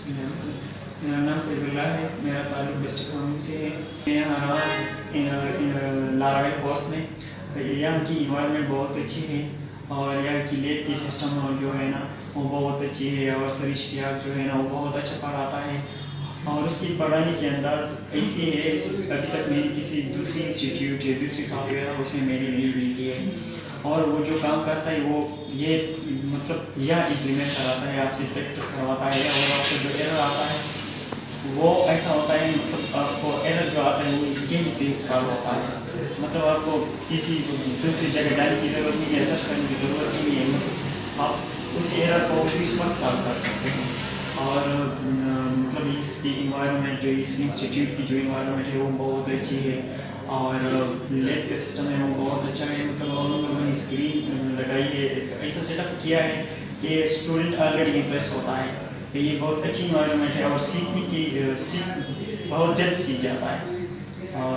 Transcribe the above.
میرا نام فیض اللہ ہے. میرا تعلق ڈسٹرکٹ مامو سے ہے. میں یہاں رہا لاراویل کورس میں. یہاں کی انوائرمنٹ بہت اچھی ہے اور یہاں کی لیب کی سسٹم جو ہے نا وہ بہت اچھی ہے اور سر اشتیاق جو ہے نا وہ بہت اچھا پڑھاتا ہے اور اس کی پڑھانے کے انداز ایسی ہے. ابھی تک میری کسی دوسری انسٹیٹیوٹ یا دوسری سافٹ ویئر اس میں میری نہیں ملتی ہے اور وہ جو کام کرتا ہے وہ یہ مطلب یہ امپلیمنٹ کراتا ہے, آپ سے پریکٹس کرواتا ہے اور آپ کو جو ایرر آتا ہے وہ ایسا ہوتا ہے مطلب آپ کو ایرر جو آتا ہے وہ یہی پہ سالو ہوتا ہے. مطلب آپ کو کسی دوسری جگہ جانے کی ضرورت نہیں ہے, سرچ کرنے کی ضرورت نہیں ہے. مطلب آپ اسی ایرر کو اس وقت سالو کر سکتے ہیں. اور مطلب اس کی انوائرمنٹ اس انسٹیٹیوٹ کی جو انوائرمنٹ ہے وہ بہت اچھی ہے اور لیب کا سسٹم ہے وہ بہت اچھا ہے. مطلب ان لوگوں نے اسکرین لگائی ہے, ایک ایسا سیٹ اپ کیا ہے کہ اسٹوڈنٹ آلریڈی امپریس ہوتا ہے کہ یہ بہت اچھی انوائرمنٹ ہے اور سیکھنے کی بہت جلد سیکھ جاتا ہے. اور